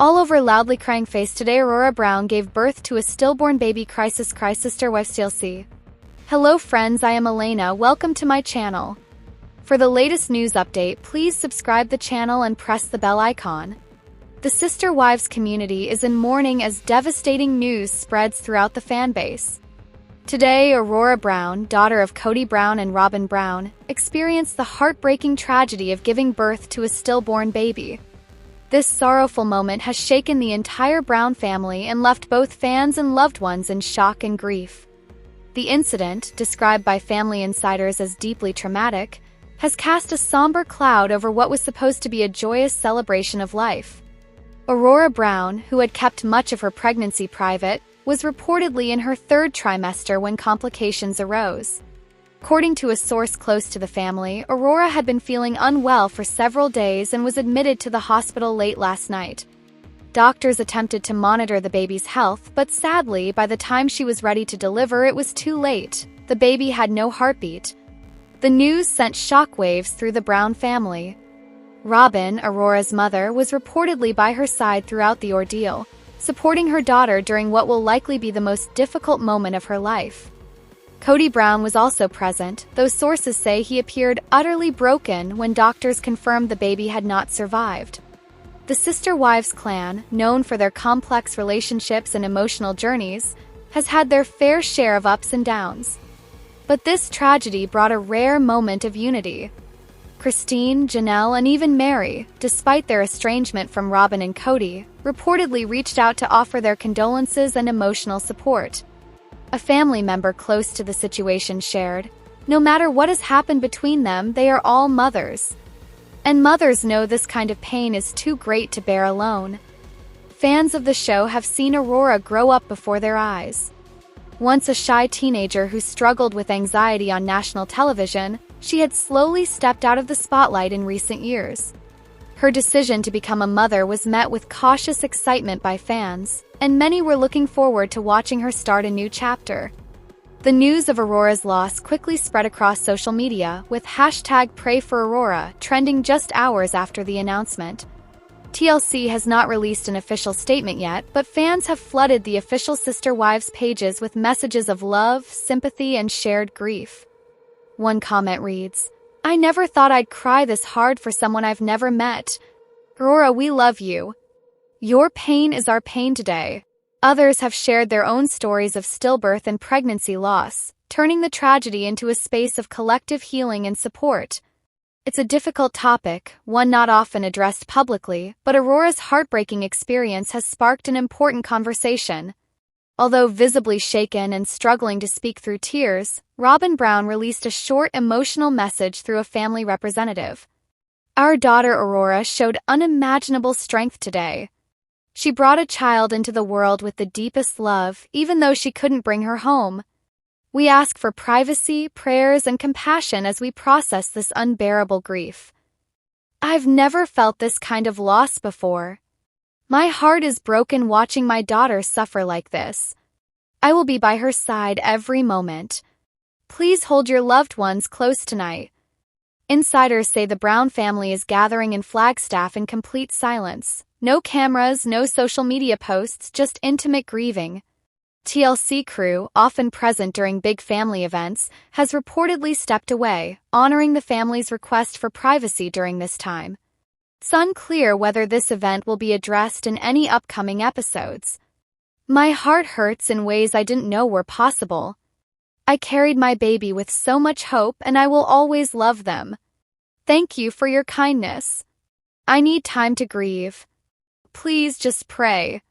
All over loudly crying face today, Aurora Brown gave birth to a stillborn baby. Crisis sister wife TLC. Hello friends, I am Elena, welcome to my channel. For the latest news update, please subscribe the channel and press the bell icon. The sister wives community is in mourning as devastating news spreads throughout the fanbase. Today, Aurora Brown, daughter of Cody Brown and Robin Brown, experienced the heartbreaking tragedy of giving birth to a stillborn baby. This sorrowful moment has shaken the entire Brown family and left both fans and loved ones in shock and grief. The incident, described by family insiders as deeply traumatic, has cast a somber cloud over what was supposed to be a joyous celebration of life. Aurora Brown, who had kept much of her pregnancy private, was reportedly in her third trimester when complications arose. According to a source close to the family, Aurora had been feeling unwell for several days and was admitted to the hospital late last night. Doctors attempted to monitor the baby's health, but sadly, by the time she was ready to deliver, it was too late. The baby had no heartbeat. The news sent shockwaves through the Brown family. Robin, Aurora's mother, was reportedly by her side throughout the ordeal, supporting her daughter during what will likely be the most difficult moment of her life. Cody Brown was also present, though sources say he appeared utterly broken when doctors confirmed the baby had not survived. The Sister Wives clan, known for their complex relationships and emotional journeys, has had their fair share of ups and downs. But this tragedy brought a rare moment of unity. Christine, Janelle, and even Mary, despite their estrangement from Robin and Cody, reportedly reached out to offer their condolences and emotional support. A family member close to the situation shared, "No matter what has happened between them, they are all mothers. And mothers know this kind of pain is too great to bear alone." Fans of the show have seen Aurora grow up before their eyes. Once a shy teenager who struggled with anxiety on national television, she had slowly stepped out of the spotlight in recent years. Her decision to become a mother was met with cautious excitement by fans, and many were looking forward to watching her start a new chapter. The news of Aurora's loss quickly spread across social media, with #PrayForAurora trending just hours after the announcement. TLC has not released an official statement yet, but fans have flooded the official Sister Wives pages with messages of love, sympathy, and shared grief. One comment reads, "I never thought I'd cry this hard for someone I've never met. Aurora, we love you. Your pain is our pain today." Others have shared their own stories of stillbirth and pregnancy loss, turning the tragedy into a space of collective healing and support. It's a difficult topic, one not often addressed publicly, but Aurora's heartbreaking experience has sparked an important conversation. Although visibly shaken and struggling to speak through tears, Robin Brown released a short, emotional message through a family representative. "Our daughter Aurora showed unimaginable strength today. She brought a child into the world with the deepest love, even though she couldn't bring her home. We ask for privacy, prayers, and compassion as we process this unbearable grief. I've never felt this kind of loss before. My heart is broken watching my daughter suffer like this. I will be by her side every moment. Please hold your loved ones close tonight." Insiders say the Brown family is gathering in Flagstaff in complete silence. No cameras, no social media posts, just intimate grieving. TLC crew, often present during big family events, has reportedly stepped away, honoring the family's request for privacy during this time. It's unclear whether this event will be addressed in any upcoming episodes. "My heart hurts in ways I didn't know were possible. I carried my baby with so much hope, and I will always love them. Thank you for your kindness. I need time to grieve. Please just pray."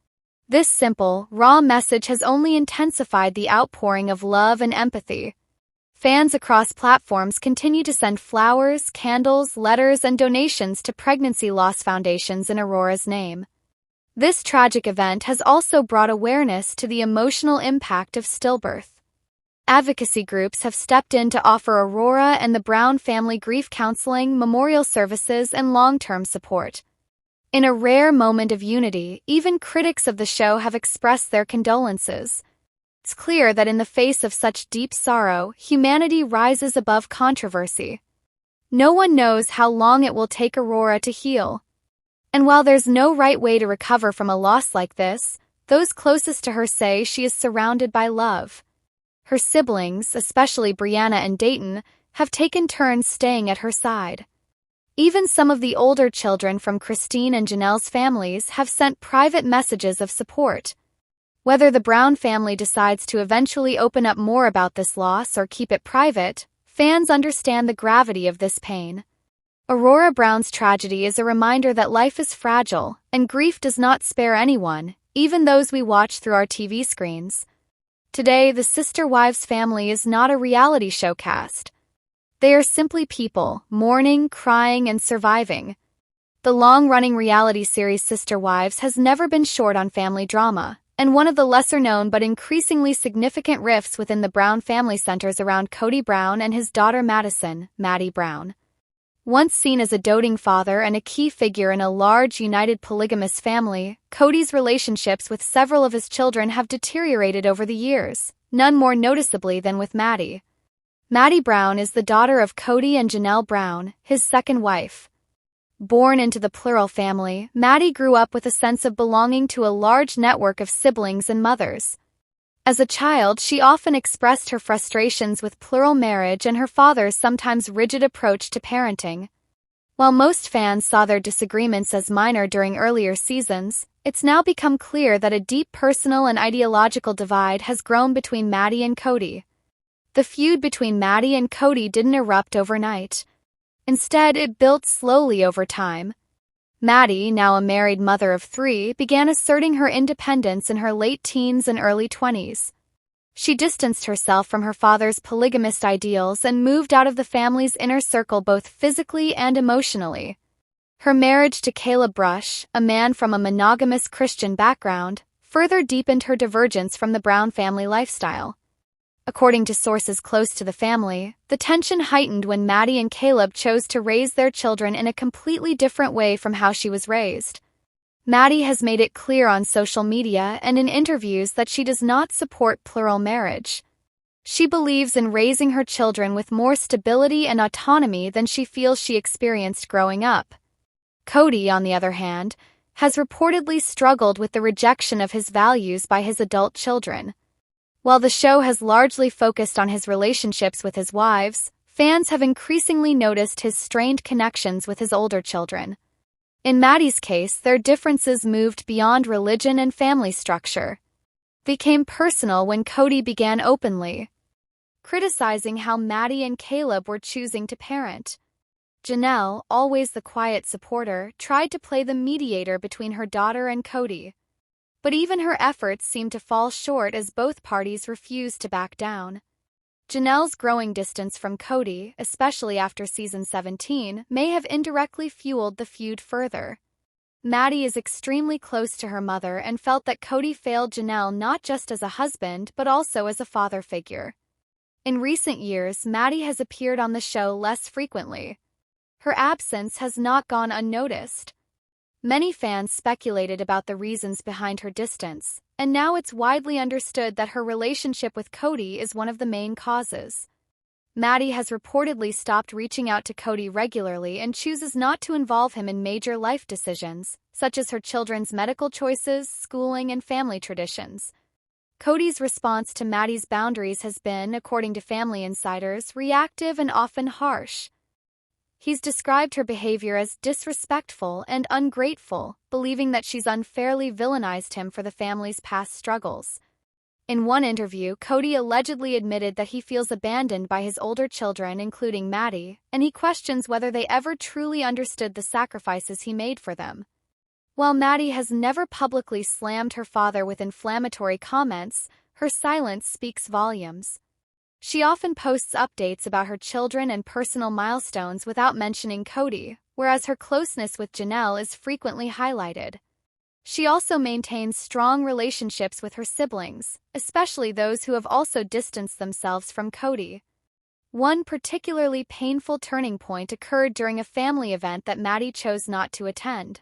This simple, raw message has only intensified the outpouring of love and empathy. Fans across platforms continue to send flowers, candles, letters, and donations to pregnancy loss foundations in Aurora's name. This tragic event has also brought awareness to the emotional impact of stillbirth. Advocacy groups have stepped in to offer Aurora and the Brown family grief counseling, memorial services, and long-term support. In a rare moment of unity, even critics of the show have expressed their condolences. It's clear that in the face of such deep sorrow, humanity rises above controversy. No one knows how long it will take Aurora to heal. And while there's no right way to recover from a loss like this, those closest to her say she is surrounded by love. Her siblings, especially Brianna and Dayton, have taken turns staying at her side. Even some of the older children from Christine and Janelle's families have sent private messages of support. Whether the Brown family decides to eventually open up more about this loss or keep it private, fans understand the gravity of this pain. Aurora Brown's tragedy is a reminder that life is fragile, and grief does not spare anyone, even those we watch through our TV screens. Today, the Sister Wives family is not a reality show cast. They are simply people, mourning, crying, and surviving. The long-running reality series Sister Wives has never been short on family drama, and one of the lesser-known but increasingly significant rifts within the Brown family centers around Cody Brown and his daughter Maddie Brown. Once seen as a doting father and a key figure in a large, united polygamous family, Cody's relationships with several of his children have deteriorated over the years, none more noticeably than with Maddie. Maddie Brown is the daughter of Cody and Janelle Brown, his second wife. Born into the plural family, Maddie grew up with a sense of belonging to a large network of siblings and mothers. As a child, she often expressed her frustrations with plural marriage and her father's sometimes rigid approach to parenting. While most fans saw their disagreements as minor during earlier seasons, it's now become clear that a deep personal and ideological divide has grown between Maddie and Cody. The feud between Maddie and Cody didn't erupt overnight. Instead, it built slowly over time. Maddie, now a married mother of 3, began asserting her independence in her late teens and early 20s. She distanced herself from her father's polygamist ideals and moved out of the family's inner circle both physically and emotionally. Her marriage to Caleb Brush, a man from a monogamous Christian background, further deepened her divergence from the Brown family lifestyle. According to sources close to the family, the tension heightened when Maddie and Caleb chose to raise their children in a completely different way from how she was raised. Maddie has made it clear on social media and in interviews that she does not support plural marriage. She believes in raising her children with more stability and autonomy than she feels she experienced growing up. Cody, on the other hand, has reportedly struggled with the rejection of his values by his adult children. While the show has largely focused on his relationships with his wives, fans have increasingly noticed his strained connections with his older children. In Maddie's case, their differences moved beyond religion and family structure. They became personal when Cody began openly criticizing how Maddie and Caleb were choosing to parent. Janelle, always the quiet supporter, tried to play the mediator between her daughter and Cody. But even her efforts seemed to fall short as both parties refused to back down. Janelle's growing distance from Cody, especially after season 17, may have indirectly fueled the feud further. Maddie is extremely close to her mother and felt that Cody failed Janelle not just as a husband but also as a father figure. In recent years, Maddie has appeared on the show less frequently. Her absence has not gone unnoticed. Many fans speculated about the reasons behind her distance, and now it's widely understood that her relationship with Cody is one of the main causes. Maddie has reportedly stopped reaching out to Cody regularly and chooses not to involve him in major life decisions, such as her children's medical choices, schooling, and family traditions. Cody's response to Maddie's boundaries has been, according to family insiders, reactive and often harsh. He's described her behavior as disrespectful and ungrateful, believing that she's unfairly villainized him for the family's past struggles. In one interview, Cody allegedly admitted that he feels abandoned by his older children, including Maddie, and he questions whether they ever truly understood the sacrifices he made for them. While Maddie has never publicly slammed her father with inflammatory comments, her silence speaks volumes. She often posts updates about her children and personal milestones without mentioning Cody, whereas her closeness with Janelle is frequently highlighted. She also maintains strong relationships with her siblings, especially those who have also distanced themselves from Cody. One particularly painful turning point occurred during a family event that Maddie chose not to attend.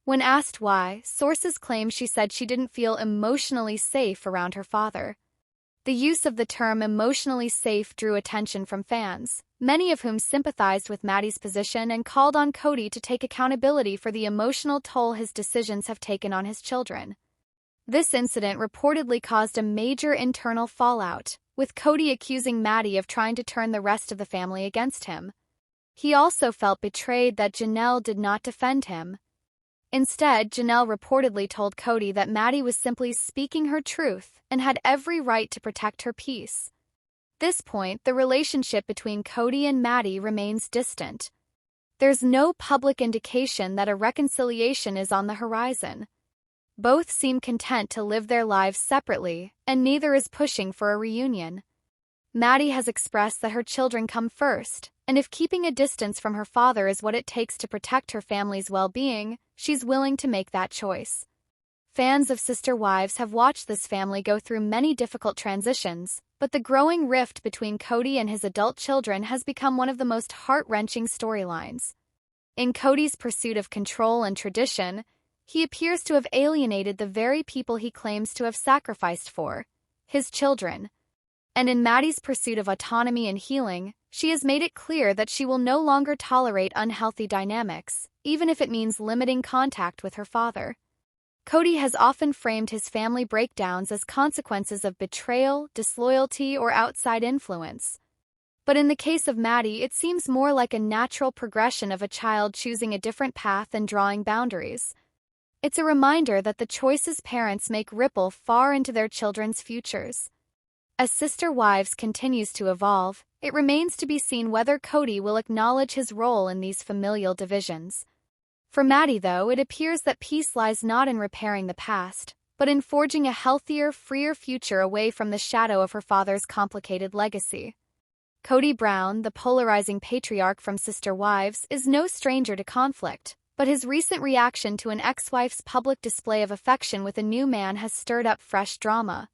When asked why, sources claim she said she didn't feel emotionally safe around her father. The use of the term emotionally safe drew attention from fans, many of whom sympathized with Maddie's position and called on Cody to take accountability for the emotional toll his decisions have taken on his children. This incident reportedly caused a major internal fallout, with Cody accusing Maddie of trying to turn the rest of the family against him. He also felt betrayed that Janelle did not defend him. Instead, Janelle reportedly told Cody that Maddie was simply speaking her truth and had every right to protect her peace. At this point, the relationship between Cody and Maddie remains distant. There's no public indication that a reconciliation is on the horizon. Both seem content to live their lives separately, and neither is pushing for a reunion. Maddie has expressed that her children come first, and if keeping a distance from her father is what it takes to protect her family's well-being, she's willing to make that choice. Fans of Sister Wives have watched this family go through many difficult transitions, but the growing rift between Cody and his adult children has become one of the most heart-wrenching storylines. In Cody's pursuit of control and tradition, he appears to have alienated the very people he claims to have sacrificed for, his children. And in Maddie's pursuit of autonomy and healing, she has made it clear that she will no longer tolerate unhealthy dynamics, even if it means limiting contact with her father. Cody has often framed his family breakdowns as consequences of betrayal, disloyalty, or outside influence. But in the case of Maddie, it seems more like a natural progression of a child choosing a different path and drawing boundaries. It's a reminder that the choices parents make ripple far into their children's futures. As Sister Wives continues to evolve, it remains to be seen whether Cody will acknowledge his role in these familial divisions. For Maddie, though, it appears that peace lies not in repairing the past, but in forging a healthier, freer future away from the shadow of her father's complicated legacy. Cody Brown, the polarizing patriarch from Sister Wives, is no stranger to conflict, but his recent reaction to an ex-wife's public display of affection with a new man has stirred up fresh drama.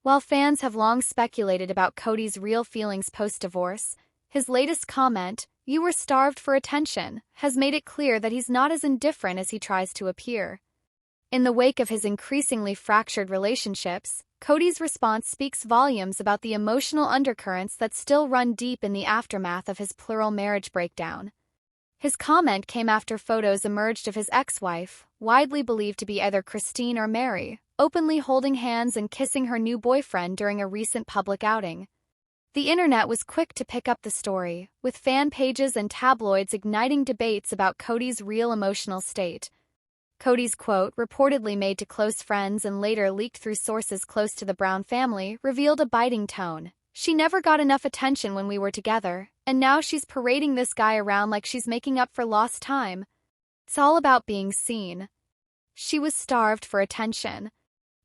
While fans have long speculated about Cody's real feelings post-divorce, his latest comment, "You were starved for attention," has made it clear that he's not as indifferent as he tries to appear. In the wake of his increasingly fractured relationships, Cody's response speaks volumes about the emotional undercurrents that still run deep in the aftermath of his plural marriage breakdown. His comment came after photos emerged of his ex-wife, widely believed to be either Christine or Mary, openly holding hands and kissing her new boyfriend during a recent public outing. The internet was quick to pick up the story, with fan pages and tabloids igniting debates about Cody's real emotional state. Cody's quote, reportedly made to close friends and later leaked through sources close to the Brown family, revealed a biting tone. "She never got enough attention when we were together, and now she's parading this guy around like she's making up for lost time. It's all about being seen. She was starved for attention."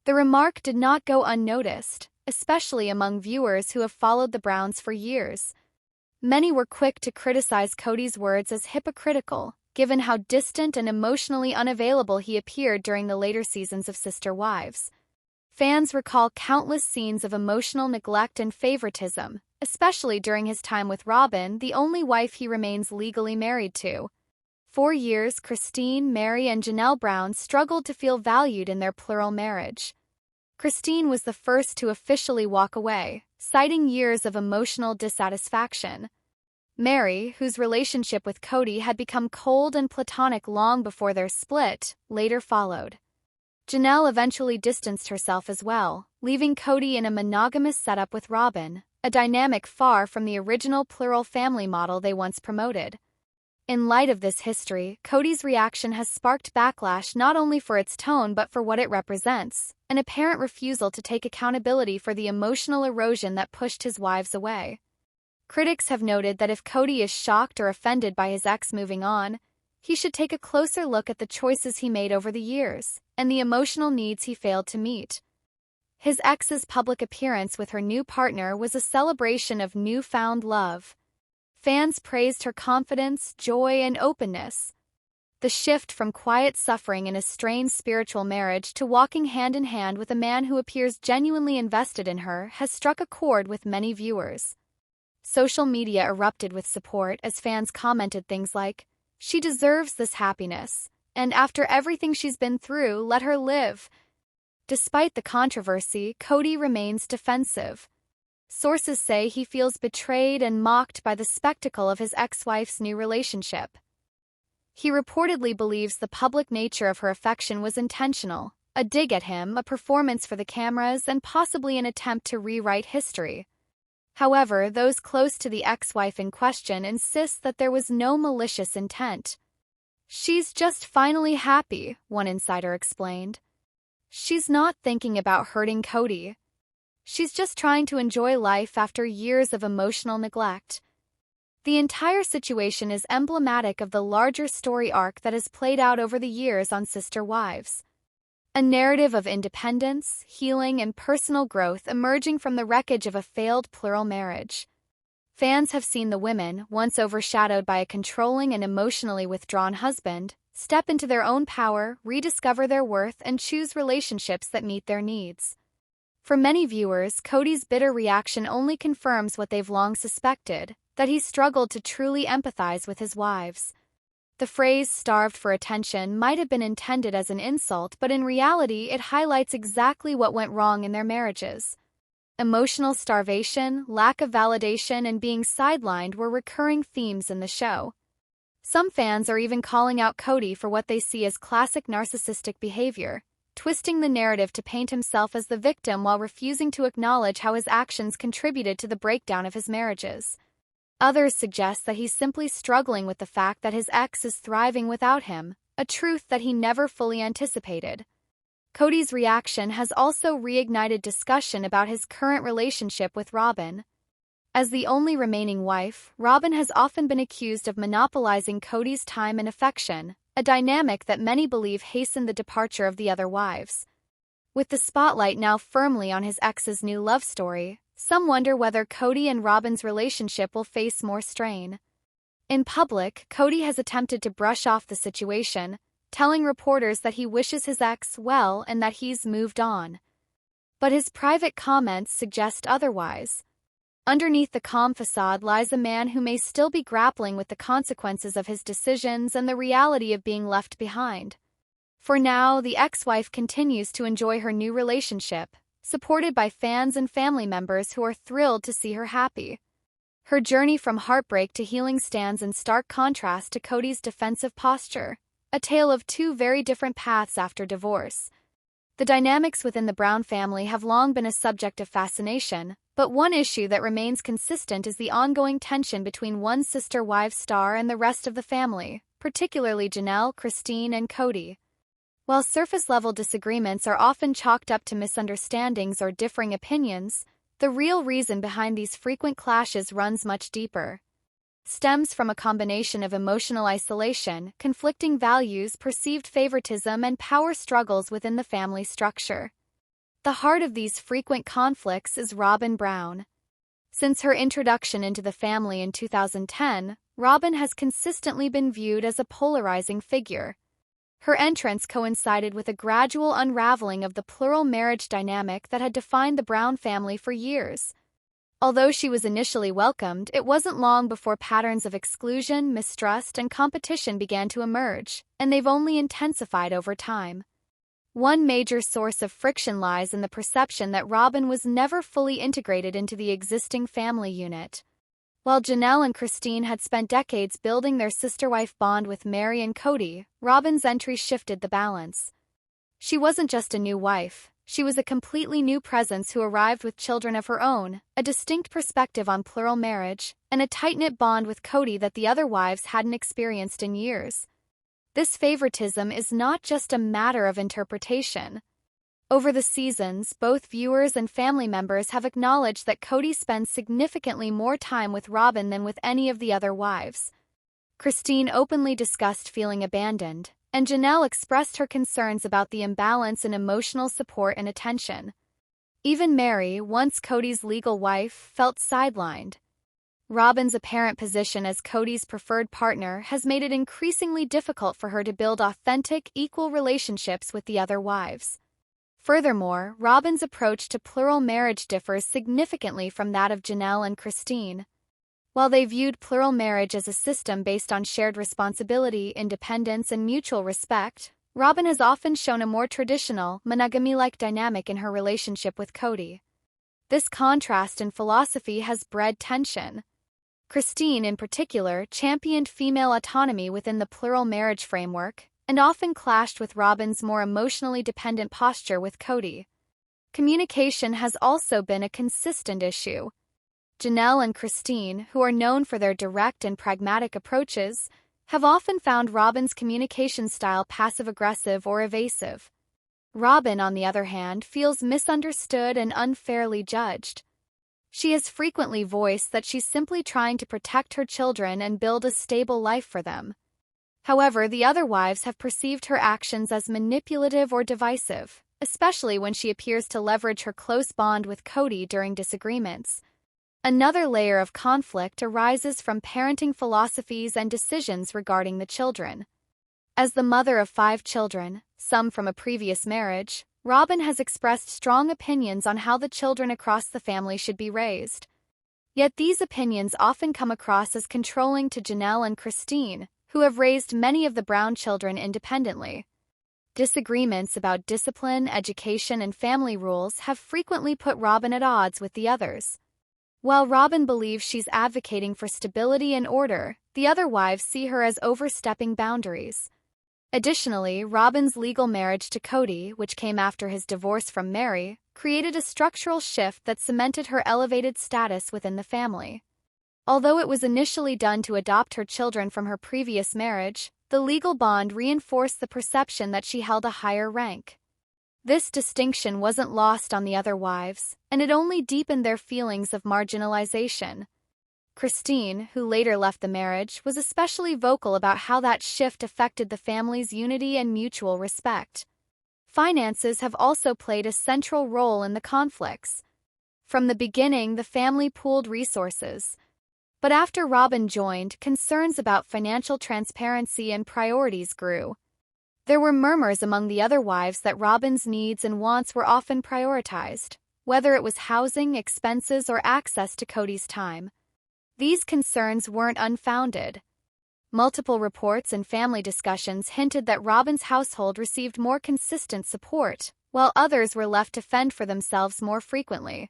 The remark did not go unnoticed, especially among viewers who have followed the Browns for years. Many were quick to criticize Cody's words as hypocritical, given how distant and emotionally unavailable he appeared during the later seasons of Sister Wives. Fans recall countless scenes of emotional neglect and favoritism, especially during his time with Robin, the only wife he remains legally married to. For years, Christine, Mary, and Janelle Brown struggled to feel valued in their plural marriage. Christine was the first to officially walk away, citing years of emotional dissatisfaction. Mary, whose relationship with Cody had become cold and platonic long before their split, later followed. Janelle eventually distanced herself as well, leaving Cody in a monogamous setup with Robin, a dynamic far from the original plural family model they once promoted. In light of this history, Cody's reaction has sparked backlash not only for its tone but for what it represents, an apparent refusal to take accountability for the emotional erosion that pushed his wives away. Critics have noted that if Cody is shocked or offended by his ex moving on, he should take a closer look at the choices he made over the years and the emotional needs he failed to meet. His ex's public appearance with her new partner was a celebration of newfound love. Fans praised her confidence, joy, and openness. The shift from quiet suffering in a strained spiritual marriage to walking hand in hand with a man who appears genuinely invested in her has struck a chord with many viewers. Social media erupted with support as fans commented things like, "She deserves this happiness, and after everything she's been through, let her live." Despite the controversy, Cody remains defensive. Sources say he feels betrayed and mocked by the spectacle of his ex-wife's new relationship. He reportedly believes the public nature of her affection was intentional, a dig at him, a performance for the cameras, and possibly an attempt to rewrite history. However, those close to the ex-wife in question insist that there was no malicious intent. "She's just finally happy," one insider explained. "She's not thinking about hurting Cody. She's just trying to enjoy life after years of emotional neglect." The entire situation is emblematic of the larger story arc that has played out over the years on Sister Wives. A narrative of independence, healing, and personal growth emerging from the wreckage of a failed plural marriage. Fans have seen the women, once overshadowed by a controlling and emotionally withdrawn husband, step into their own power, rediscover their worth, and choose relationships that meet their needs. For many viewers, Cody's bitter reaction only confirms what they've long suspected, that he struggled to truly empathize with his wives. The phrase "starved for attention" might have been intended as an insult, but in reality it highlights exactly what went wrong in their marriages. Emotional starvation, lack of validation, and being sidelined were recurring themes in the show. Some fans are even calling out Cody for what they see as classic narcissistic behavior, twisting the narrative to paint himself as the victim while refusing to acknowledge how his actions contributed to the breakdown of his marriages. Others suggest that he's simply struggling with the fact that his ex is thriving without him, a truth that he never fully anticipated. Cody's reaction has also reignited discussion about his current relationship with Robin. As the only remaining wife, Robin has often been accused of monopolizing Cody's time and affection, a dynamic that many believe hastened the departure of the other wives. With the spotlight now firmly on his ex's new love story, some wonder whether Cody and Robin's relationship will face more strain. In public, Cody has attempted to brush off the situation, telling reporters that he wishes his ex well and that he's moved on. But his private comments suggest otherwise. Underneath the calm facade lies a man who may still be grappling with the consequences of his decisions and the reality of being left behind. For now, the ex-wife continues to enjoy her new relationship, supported by fans and family members who are thrilled to see her happy. Her journey from heartbreak to healing stands in stark contrast to Cody's defensive posture, a tale of two very different paths after divorce. The dynamics within the Brown family have long been a subject of fascination, but one issue that remains consistent is the ongoing tension between one Sister Wives star and the rest of the family, particularly Janelle, Christine, and Cody. While surface-level disagreements are often chalked up to misunderstandings or differing opinions, the real reason behind these frequent clashes runs much deeper. Stems from a combination of emotional isolation, conflicting values, perceived favoritism, and power struggles within the family structure. The heart of these frequent conflicts is Robin Brown. Since her introduction into the family in 2010, Robin has consistently been viewed as a polarizing figure. Her entrance coincided with a gradual unraveling of the plural marriage dynamic that had defined the Brown family for years. Although she was initially welcomed, it wasn't long before patterns of exclusion, mistrust, and competition began to emerge, and they've only intensified over time. One major source of friction lies in the perception that Robin was never fully integrated into the existing family unit. While Janelle and Christine had spent decades building their sister-wife bond with Mary and Cody, Robin's entry shifted the balance. She wasn't just a new wife, she was a completely new presence who arrived with children of her own, a distinct perspective on plural marriage, and a tight-knit bond with Cody that the other wives hadn't experienced in years. This favoritism is not just a matter of interpretation. Over the seasons, both viewers and family members have acknowledged that Cody spends significantly more time with Robin than with any of the other wives. Christine openly discussed feeling abandoned, and Janelle expressed her concerns about the imbalance in emotional support and attention. Even Mary, once Cody's legal wife, felt sidelined. Robin's apparent position as Cody's preferred partner has made it increasingly difficult for her to build authentic, equal relationships with the other wives. Furthermore, Robin's approach to plural marriage differs significantly from that of Janelle and Christine. While they viewed plural marriage as a system based on shared responsibility, independence, and mutual respect, Robin has often shown a more traditional, monogamy-like dynamic in her relationship with Cody. This contrast in philosophy has bred tension. Christine, in particular, championed female autonomy within the plural marriage framework, and often clashed with Robin's more emotionally dependent posture with Cody. Communication has also been a consistent issue. Janelle and Christine, who are known for their direct and pragmatic approaches, have often found Robin's communication style passive-aggressive or evasive. Robin, on the other hand, feels misunderstood and unfairly judged. She has frequently voiced that she's simply trying to protect her children and build a stable life for them. However, the other wives have perceived her actions as manipulative or divisive, especially when she appears to leverage her close bond with Cody during disagreements. Another layer of conflict arises from parenting philosophies and decisions regarding the children. As the mother of 5 children, some from a previous marriage, Robin has expressed strong opinions on how the children across the family should be raised. Yet these opinions often come across as controlling to Janelle and Christine, who have raised many of the Brown children independently. Disagreements about discipline, education, and family rules have frequently put Robin at odds with the others. While Robin believes she's advocating for stability and order, the other wives see her as overstepping boundaries. Additionally, Robin's legal marriage to Cody, which came after his divorce from Mary, created a structural shift that cemented her elevated status within the family. Although it was initially done to adopt her children from her previous marriage, the legal bond reinforced the perception that she held a higher rank. This distinction wasn't lost on the other wives, and it only deepened their feelings of marginalization. Christine, who later left the marriage, was especially vocal about how that shift affected the family's unity and mutual respect. Finances have also played a central role in the conflicts. From the beginning, the family pooled resources. But after Robin joined, concerns about financial transparency and priorities grew. There were murmurs among the other wives that Robin's needs and wants were often prioritized, whether it was housing, expenses, or access to Cody's time. These concerns weren't unfounded. Multiple reports and family discussions hinted that Robin's household received more consistent support, while others were left to fend for themselves more frequently.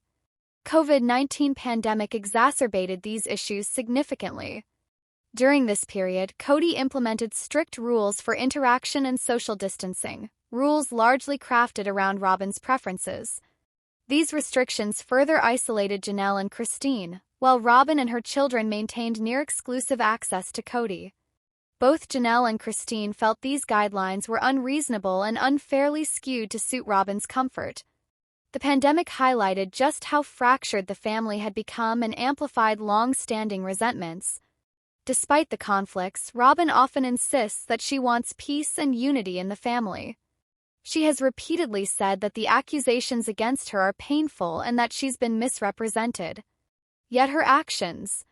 COVID-19 pandemic exacerbated these issues significantly. During this period, Cody implemented strict rules for interaction and social distancing, rules largely crafted around Robin's preferences. These restrictions further isolated Janelle and Christine, while Robin and her children maintained near-exclusive access to Cody. Both Janelle and Christine felt these guidelines were unreasonable and unfairly skewed to suit Robin's comfort. The pandemic highlighted just how fractured the family had become and amplified long-standing resentments. Despite the conflicts, Robin often insists that she wants peace and unity in the family. She has repeatedly said that the accusations against her are painful and that she's been misrepresented. Yet her actions,